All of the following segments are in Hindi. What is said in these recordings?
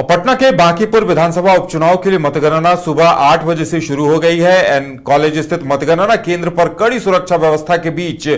और पटना के बांकीपुर विधानसभा उपचुनाव के लिए मतगणना सुबह 8 बजे से शुरू हो गई है। एन कॉलेज स्थित मतगणना केंद्र पर कड़ी सुरक्षा व्यवस्था के बीच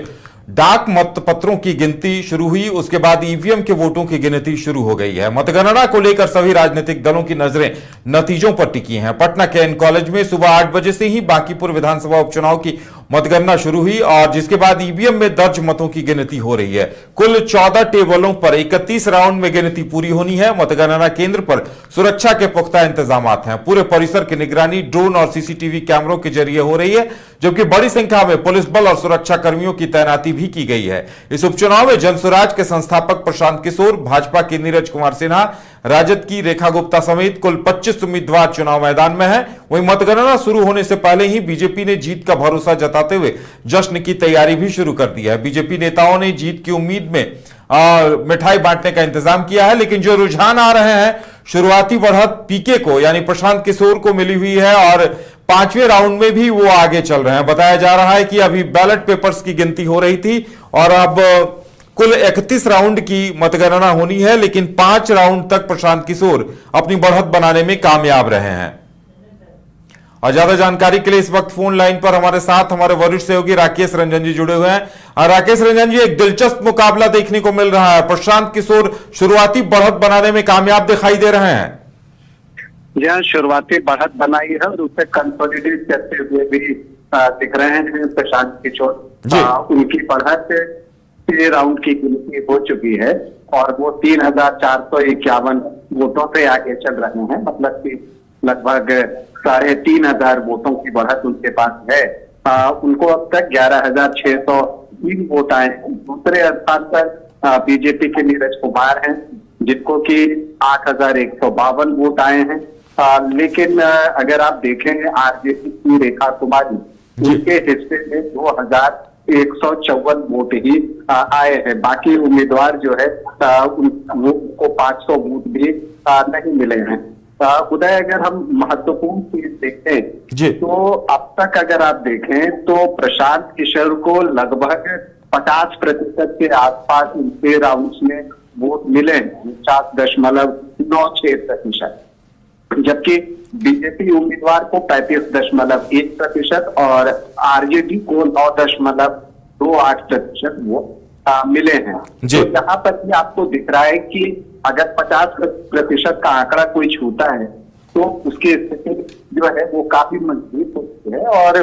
डाक मतपत्रों की गिनती शुरू हुई। उसके बाद ईवीएम के वोटों की गिनती शुरू हो गई है। मतगणना को लेकर सभी राजनीतिक दलों की नजरें नतीजों पर टिकी हैं। पटना के एन कॉलेज में सुबह 8 बजे से ही बांकीपुर विधानसभा उपचुनाव की मतगणना शुरू हुई और जिसके बाद ईवीएम में दर्ज मतों की गिनती हो रही है। कुल 14 टेबलों पर 31 राउंड में गिनती पूरी होनी है। मतगणना केंद्र पर सुरक्षा के पुख्ता इंतजाम हैं। पूरे परिसर की निगरानी ड्रोन और सीसीटीवी कैमरों के जरिए हो रही है, जबकि बड़ी संख्या में पुलिस बल और सुरक्षा कर्मियों की तैनाती भी की गई है। इस उपचुनाव में जनसुराज के संस्थापक प्रशांत किशोर, भाजपा के नीरज कुमार सिन्हा, राजद की रेखा गुप्ता समेत कुल 25 उम्मीदवार चुनाव मैदान में हैं। वहीं मतगणना शुरू होने से पहले ही बीजेपी ने जीत का भरोसा जताते हुए जश्न की तैयारी भी शुरू कर दी है। बीजेपी नेताओं ने जीत की उम्मीद में मिठाई बांटने का इंतजाम किया है, लेकिन जो रुझान आ रहे हैं, शुरुआती बढ़त पीके को यानी प्रशांत किशोर को मिली हुई है और 5वें राउंड में भी वो आगे चल रहे हैं। बताया जा रहा है कि अभी बैलेट पेपर्स की गिनती हो रही थी और अब कुल 31 राउंड की मतगणना होनी है, लेकिन 5 राउंड तक प्रशांत किशोर अपनी बढ़त बनाने में कामयाब रहे हैं। और ज्यादा जानकारी के लिए इस वक्त फोन लाइन पर हमारे साथ हमारे वरिष्ठ सहयोगी राकेश रंजन जी जुड़े हुए हैं। और राकेश रंजन जी, एक दिलचस्प मुकाबला देखने को मिल रहा है। प्रशांत किशोर शुरुआती बढ़त बनाने में कामयाब दिखाई दे रहे हैं। यहाँ शुरुआती बढ़त बनाई है और उसे कंसोलिडेट करते हुए भी दिख रहे हैं प्रशांत किशोर। उनकी बढ़त 6 राउंड की गिनती हो चुकी है और वो 3451 वोटों से आगे चल रहे हैं। मतलब कि लगभग 3500 वोटों की बढ़त उनके पास है। उनको अब तक 11603 वोट आए हैं। दूसरे स्थान पर बीजेपी के नीरज कुमार हैं, जिनको कि 8152 वोट आए हैं। लेकिन अगर आप देखें आरजेडी की रेखा कुमारी, उनके हिस्से में 2154 वोट ही आए हैं। बाकी उम्मीदवार जो है उनको 500 वोट भी नहीं मिले हैं। उदय, अगर हम महत्वपूर्ण चीज देखें तो अब तक अगर आप देखें तो प्रशांत किशोर को लगभग 50% के आसपास इनके राउंड्स में वोट मिले, 50.96%, जबकि बीजेपी उम्मीदवार को 35.1% और आरजेडी को 9.28% वोट मिले हैं। तो यहाँ पर भी आपको दिख रहा है कि अगर 50% का आंकड़ा कोई छूता है तो उसकी स्थिति जो है वो काफी मजबूत होती है और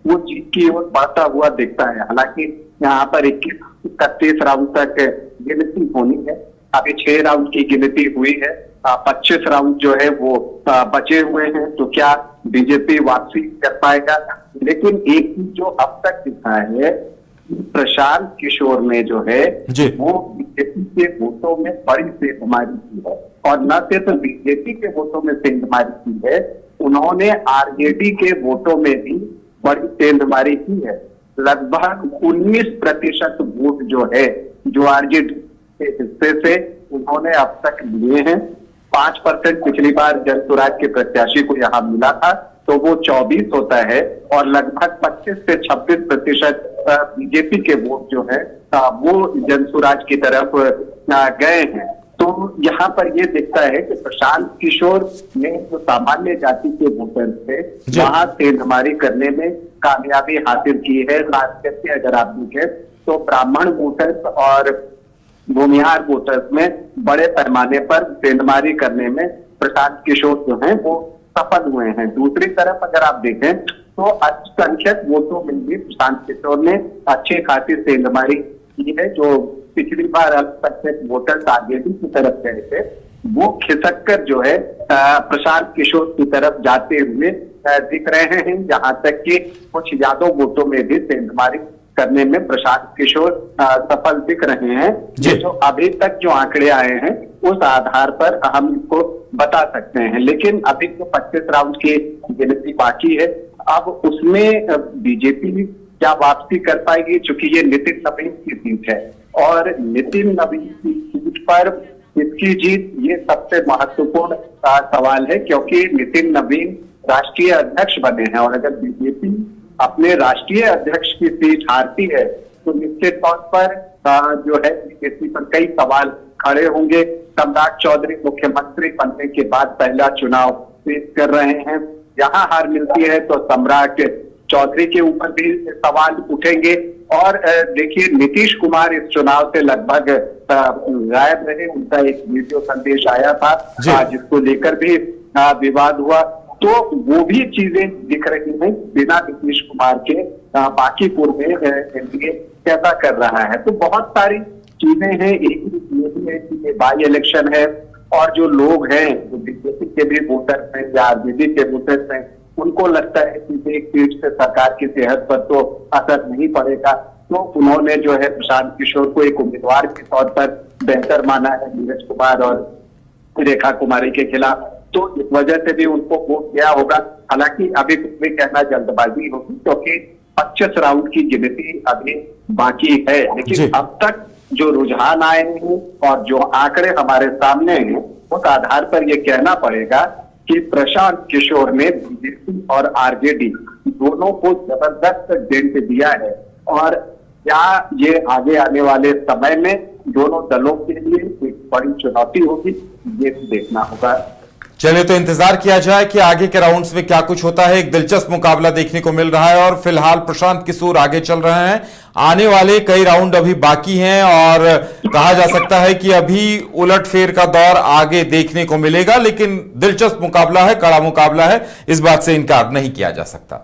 वो जीत की ओर बढ़ता हुआ दिखता है। हालांकि यहाँ पर 21-31 राउंड तक गिनती होनी है। अभी 6 राउंड की गिनती हुई है, 25 राउंड जो है वो बचे हुए हैं। तो क्या बीजेपी वापसी कर पाएगा? लेकिन एक चीज जो अब तक दिखा है, प्रशांत किशोर ने जो है वो बीजेपी के वोटों में बड़ी सेंधमारी की है और न सिर्फ बीजेपी के वोटों में सेंधमारी की है, उन्होंने आरजेडी के वोटों में भी बड़ी सेंधमारी की है। लगभग 19% वोट जो है जो आरजेडी के हिस्से से उन्होंने अब तक लिए हैं। 5% पिछली बार जनसुराज के प्रत्याशी को यहाँ मिला था, तो वो 24 होता है और लगभग 25 से 26% बीजेपी के वोट जो है वो जनसुराज की तरफ गए हैं। तो यहाँ पर ये दिखता है कि प्रशांत किशोर ने जो सामान्य जाति के वोटर थे वहां सेंधमारी करने में कामयाबी हासिल की है। खास करके अगर आप देखें तो ब्राह्मण वोटर्स और भूमिहार वोटर्स में बड़े पैमाने पर सेंधमारी करने में प्रशांत किशोर जो है वो सफल हुए हैं। दूसरी तरफ अगर आप देखें तो अल्पसंख्यक वोटों में भी प्रशांत किशोर ने अच्छी खासी सेंधमारी की है। जो पिछली बार अल्पसंख्यक वोटर्स आरजेडी की तरफ गए थे, वो खिसक कर जो है प्रशांत किशोर की तरफ जाते हुए दिख रहे हैं। जहां तक कि कुछ यादव वोटों में भी सेंधमारी करने में प्रशांत किशोर सफल दिख रहे हैं। जो अभी तक जो आंकड़े आए हैं उस आधार पर हम इसको बता सकते हैं। लेकिन अभी जो 25 राउंड की गिनती बाकी है, अब उसमें बीजेपी क्या वापसी कर पाएगी? चूंकि ये नितिन नवीन की सीट है और नितिन नवीन की सीट पर इसकी जीत ये सबसे महत्वपूर्ण सवाल है, क्योंकि नितिन नवीन राष्ट्रीय अध्यक्ष बने हैं और अगर बीजेपी अपने राष्ट्रीय अध्यक्ष की सीट हारती है तो निश्चित तौर पर जो है बीजेपी पर कई सवाल खड़े होंगे। सम्राट चौधरी मुख्यमंत्री बनने के बाद पहला चुनाव पेश कर रहे हैं। यहाँ हार मिलती है तो सम्राट चौधरी के ऊपर भी सवाल उठेंगे। और देखिए, नीतीश कुमार इस चुनाव से लगभग गायब रहे। उनका एक वीडियो संदेश आया था जिसको लेकर भी विवाद हुआ। तो वो भी चीजें दिख रही हैं बिना नीतीश कुमार के बांकीपुर में एनडीए कैसा कर रहा है। तो बहुत सारी चीजें हैं। एक ये भी है कि ये बाई इलेक्शन है और जो लोग हैं, जो बीजेपी के भी वोटर्स हैं या आरजेडी के वोटर्स हैं, उनको लगता है कि एक सीट से सरकार की सेहत पर तो असर नहीं पड़ेगा। तो उन्होंने जो है प्रशांत किशोर को एक उम्मीदवार के तौर पर बेहतर माना है नीरज कुमार और रेखा कुमारी के खिलाफ। तो इस वजह से भी उनको वोट दिया होगा। हालांकि अभी कुछ भी कहना जल्दबाजी होगी क्योंकि 25 राउंड की गिनती अभी बाकी है। लेकिन अब तक जो रुझान आए हैं और जो आंकड़े हमारे सामने हैं, उस आधार पर यह कहना पड़ेगा कि प्रशांत किशोर ने बीजेपी और आरजेडी दोनों को जबरदस्त डेंट दिया है। और क्या ये आगे आने वाले समय में दोनों दलों के लिए एक बड़ी चुनौती होगी, ये देखना होगा। चलिए, तो इंतजार किया जाए कि आगे के राउंड्स में क्या कुछ होता है। एक दिलचस्प मुकाबला देखने को मिल रहा है और फिलहाल प्रशांत किशोर आगे चल रहे हैं। आने वाले कई राउंड अभी बाकी हैं और कहा जा सकता है कि अभी उलटफेर का दौर आगे देखने को मिलेगा। लेकिन दिलचस्प मुकाबला है, कड़ा मुकाबला है, इस बात से इनकार नहीं किया जा सकता।